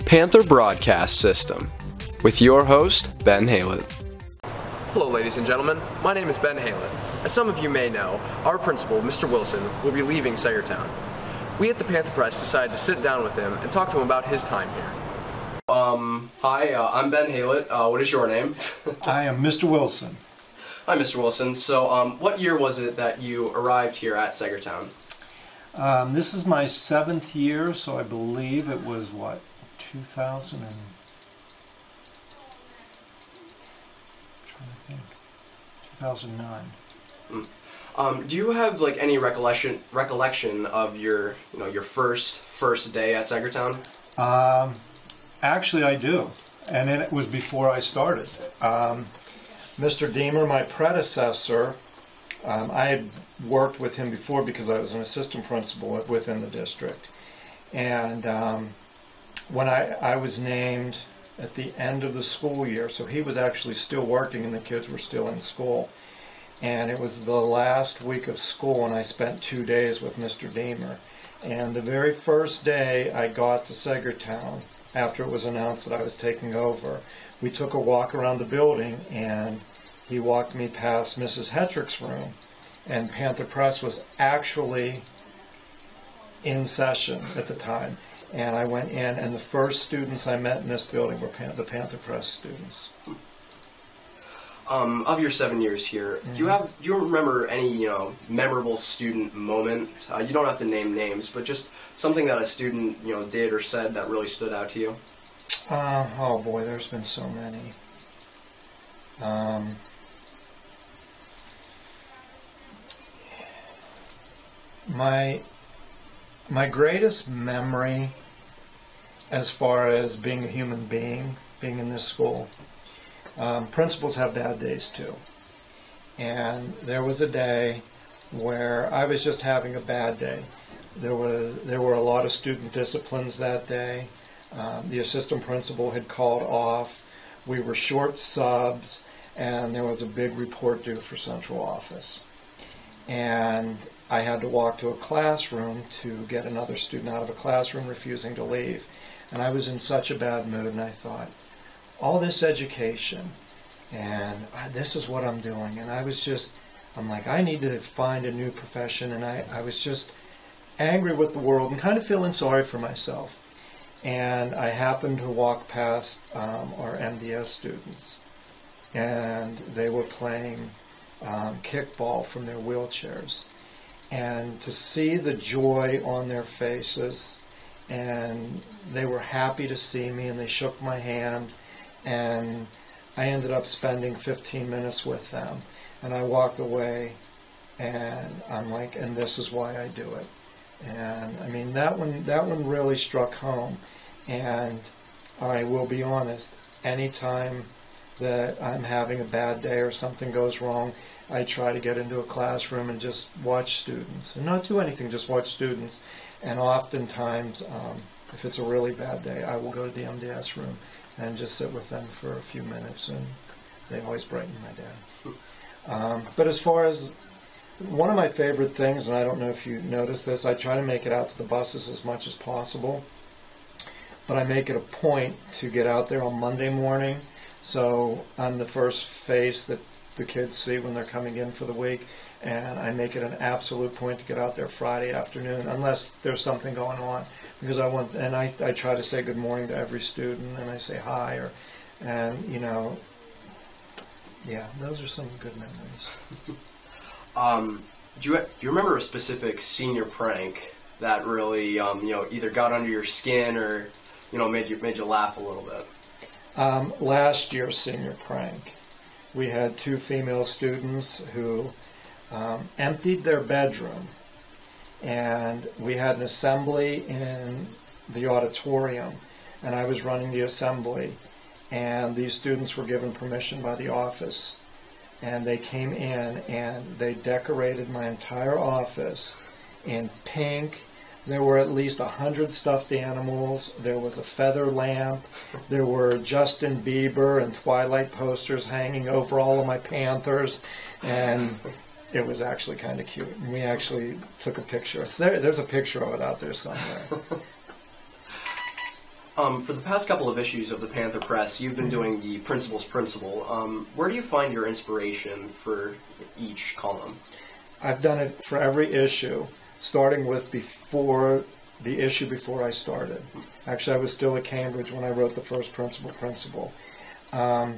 Panther Broadcast System, with your host, Ben Haylett. Hello ladies and gentlemen, my name is Ben Haylett. As some of you may know, our principal, Mr. Wilson, will be leaving Saegertown. We at the Panther Press decided to sit down with him and talk to him about his time here. Hi, I'm Ben Haylett. What is your name? I am Mr. Wilson. Hi, Mr. Wilson. So, what year was it that you arrived here at Saegertown? This is my 7th year, so I believe it was, 2000 and... I'm trying to think. 2009. Do you have like any recollection of your first day at Saegertown? Actually, I do, and it was before I started. Mr. Deemer, my predecessor, I had worked with him before because I was an assistant principal within the district, and when I was named at the end of the school year, so he was actually still working and the kids were still in school. And it was the last week of school, and I spent 2 days with Mr. Deemer. And the very first day I got to Saegertown, after it was announced that I was taking over, we took a walk around the building, and he walked me past Mrs. Hetrick's room, and Panther Press was actually in session at the time. And I went in, and the first students I met in this building were the Panther Press students. Of your 7 years here, do you remember any memorable student moment? You don't have to name names, but just something that a student did or said that really stood out to you. Oh boy, there's been so many. My greatest memory, as far as being a human being in this school. Principals have bad days too. And there was a day where I was just having a bad day. There were a lot of student disciplines that day. The assistant principal had called off. We were short subs, and there was a big report due for central office. And I had to walk to a classroom to get another student out of a classroom refusing to leave. And I was in such a bad mood, and I thought, all this education, and this is what I'm doing. And I'm like, I need to find a new profession. And I was just angry with the world and kind of feeling sorry for myself. And I happened to walk past our MDS students, and they were playing kickball from their wheelchairs. And to see the joy on their faces, and they were happy to see me, and they shook my hand. And I ended up spending 15 minutes with them. And I walked away, and I'm like, and this is why I do it. And I mean, that one really struck home. And I will be honest, anytime that I'm having a bad day or something goes wrong, I try to get into a classroom and just watch students. And not do anything, just watch students. And oftentimes, if it's a really bad day, I will go to the MDS room and just sit with them for a few minutes, and they always brighten my day. But as far as one of my favorite things, and I don't know if you noticed this, I try to make it out to the buses as much as possible, but I make it a point to get out there on Monday morning, so I'm the first face that the kids see when they're coming in for the week, and I make it an absolute point to get out there Friday afternoon, unless there's something going on, because I try to say good morning to every student, and I say hi, yeah, those are some good memories. Do you remember a specific senior prank that really either got under your skin or made you laugh a little bit? Last year's senior prank, we had 2 female students who emptied their bedroom, and we had an assembly in the auditorium, and I was running the assembly, and these students were given permission by the office, and they came in and they decorated my entire office in pink. There were at least 100 stuffed animals. There was a feather lamp. There were Justin Bieber and Twilight posters hanging over all of my Panthers, and it was actually kind of cute. And we actually took a picture. There's a picture of it out there somewhere. For the past couple of issues of the Panther Press, you've been doing the Principal's Principle. Where do you find your inspiration for each column? I've done it for every issue, starting with before the issue before I started. Actually, I was still at Cambridge when I wrote the first Principal. I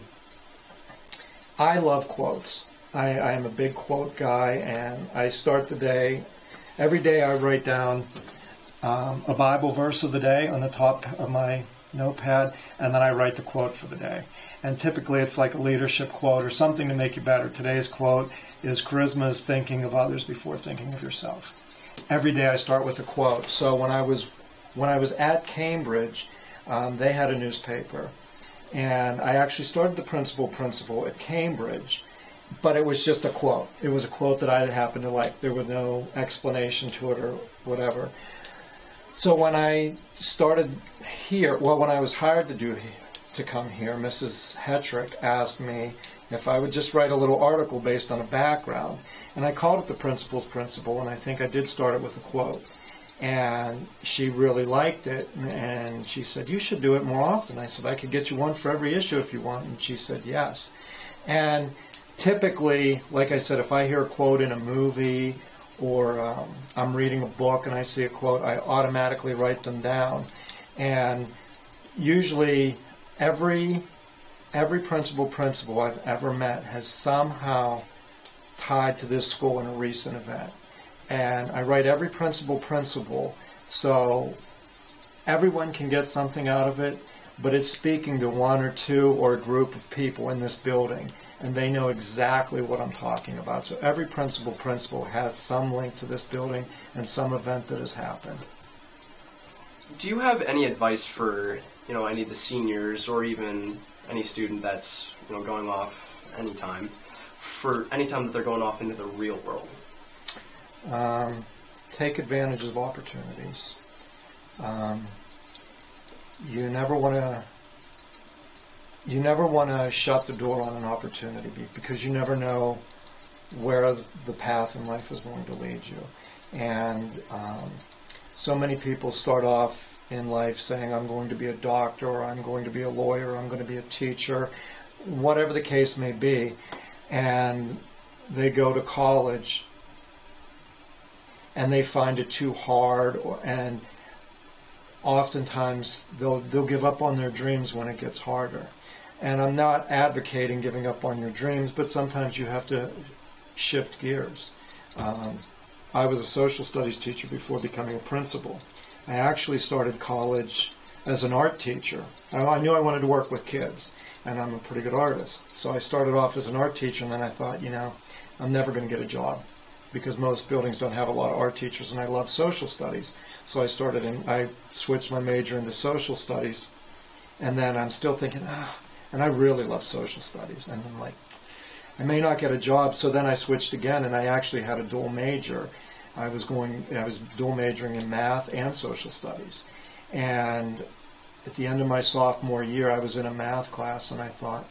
love quotes. I am a big quote guy, and I start the day. Every day I write down a Bible verse of the day on the top of my notepad, and then I write the quote for the day. And typically it's like a leadership quote or something to make you better. Today's quote is charisma is thinking of others before thinking of yourself. Every day I start with a quote. So when I was at Cambridge, they had a newspaper, and I actually started the Principal at Cambridge, but it was just a quote. It was a quote that I happened to like. There was no explanation to it or whatever. So when I started here, when I was hired to come here, Mrs. Hetrick asked me if I would just write a little article based on a background. And I called it the Principal's Principle, and I think I did start it with a quote. And she really liked it, and she said, "You should do it more often." I said, "I could get you one for every issue if you want." And she said, "Yes." And typically, like I said, if I hear a quote in a movie or I'm reading a book and I see a quote, I automatically write them down. And usually every principal I've ever met has somehow tied to this school in a recent event. And I write every principal so everyone can get something out of it, but it's speaking to one or two or a group of people in this building, and they know exactly what I'm talking about. So every principal has some link to this building and some event that has happened. Do you have any advice for, any of the seniors or even any student that's, going off anytime, for any time that they're going off into the real world? Take advantage of opportunities. You never want to shut the door on an opportunity because you never know where the path in life is going to lead you. And so many people start off in life saying, "I'm going to be a doctor," or "I'm going to be a lawyer," or "I'm going to be a teacher," whatever the case may be. And they go to college and they find it too hard, and oftentimes they'll give up on their dreams when it gets harder. And I'm not advocating giving up on your dreams, but sometimes you have to shift gears. I was a social studies teacher before becoming a principal. I actually started college as an art teacher. I knew I wanted to work with kids, and I'm a pretty good artist. So I started off as an art teacher, and then I thought, I'm never going to get a job because most buildings don't have a lot of art teachers, and I love social studies. So I switched my major into social studies, and then I'm still thinking, and I really love social studies, and I'm like, I may not get a job. So then I switched again, and I actually had a dual major. I was dual majoring in math and social studies. And at the end of my sophomore year, I was in a math class, and I thought,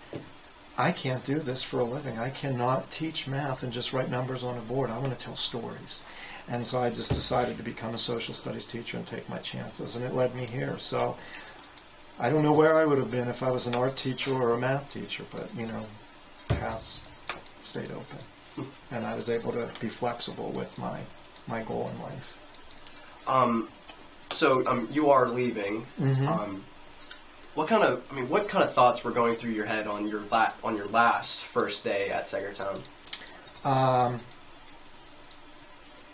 I can't do this for a living. I cannot teach math and just write numbers on a board. I want to tell stories. And so I just decided to become a social studies teacher and take my chances, and it led me here. So I don't know where I would have been if I was an art teacher or a math teacher, but, paths stayed open. And I was able to be flexible with my goal in life. So you are leaving. Mm-hmm. What kind of thoughts were going through your head on your last first day at Saegertown?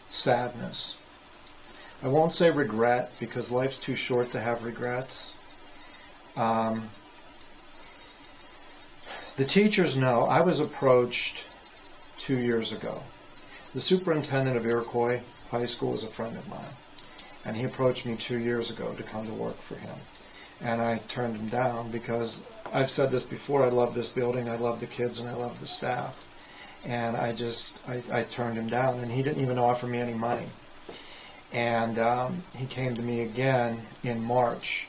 Sadness. I won't say regret because life's too short to have regrets. The teachers know. I was approached 2 years ago. The superintendent of Iroquois High School is a friend of mine, and he approached me 2 years ago to come to work for him. And I turned him down because I've said this before, I love this building, I love the kids, and I love the staff. And I turned him down, and he didn't even offer me any money. And he came to me again in March,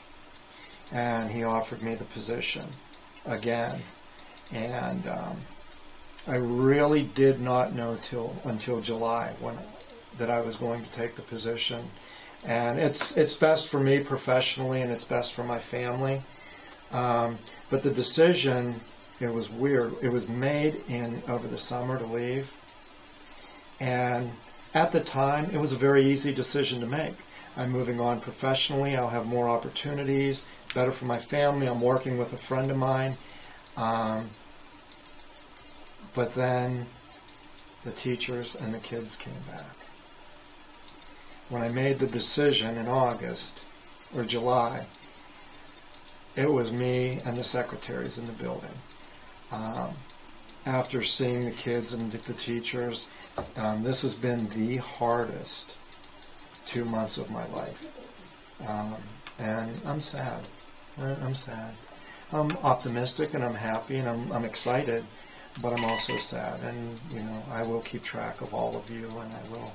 and he offered me the position again. And I really did not know until July that I was going to take the position. And it's best for me professionally, and it's best for my family. But the decision, it was weird. It was made over the summer to leave. And at the time, it was a very easy decision to make. I'm moving on professionally. I'll have more opportunities, better for my family. I'm working with a friend of mine. But then the teachers and the kids came back. When I made the decision in August or July, it was me and the secretaries in the building. After seeing the kids and the teachers, this has been the hardest 2 months of my life. And I'm sad. I'm sad. I'm optimistic and I'm happy and I'm excited, but I'm also sad. And, you know, I will keep track of all of you, and I will,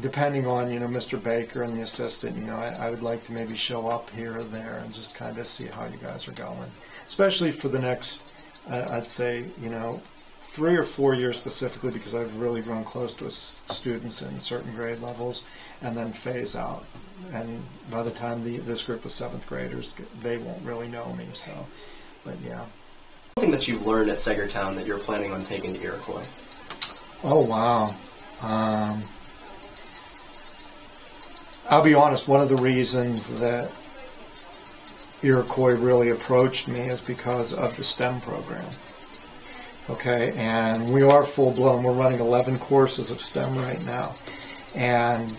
depending on, you know, Mr. Baker and the assistant, you know, I would like to maybe show up here or there and just kind of see how you guys are going. Especially for the next, I'd say, you know, 3 or 4 years specifically, because I've really grown close to students in certain grade levels, and then phase out. And by the time this group of 7th graders, they won't really know me. So, but yeah. Something that you've learned at Saegertown that you're planning on taking to Iroquois? Oh, wow. I'll be honest, one of the reasons that Iroquois really approached me is because of the STEM program. Okay, and we are full-blown. We're running 11 courses of STEM right now. And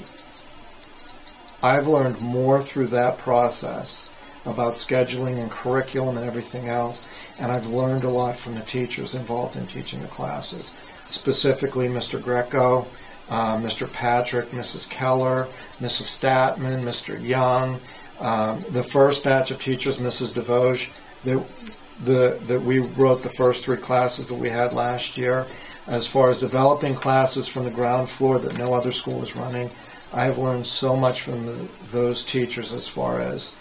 I've learned more through that process about scheduling and curriculum and everything else. And I've learned a lot from the teachers involved in teaching the classes. Specifically, Mr. Greco, Mr. Patrick, Mrs. Keller, Mrs. Statman, Mr. Young, the first batch of teachers, Mrs. DeVoge, that we wrote the first 3 classes that we had last year. As far as developing classes from the ground floor that no other school is running, I have learned so much from those teachers as far as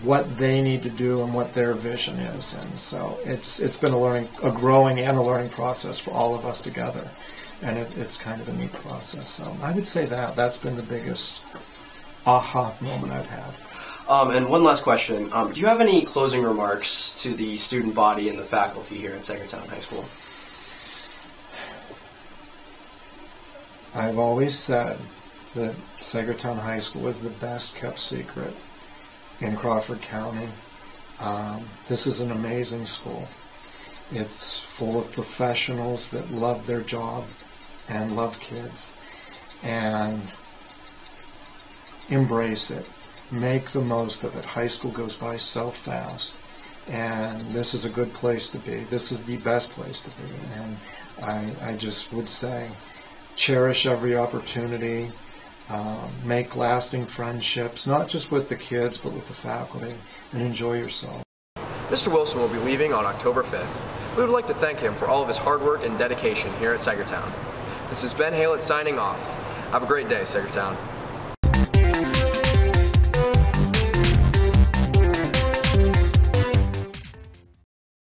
what they need to do and what their vision is. And so it's been a growing and a learning process for all of us together. And it's kind of a neat process. So I would say that's been the biggest aha moment I've had. And one last question. Do you have any closing remarks to the student body and the faculty here at Saegertown High School? I've always said that Saegertown High School is the best kept secret in Crawford County. This is an amazing school. It's full of professionals that love their job and love kids. And embrace it. Make the most of it. High school goes by so fast, and this is a good place to be. This is the best place to be, and I just would say cherish every opportunity, make lasting friendships, not just with the kids but with the faculty, and enjoy yourself. Mr. Wilson will be leaving on October 5th. We would like to thank him for all of his hard work and dedication here at Saegertown. This is Ben Haylett signing off. Have a great day, Saegertown.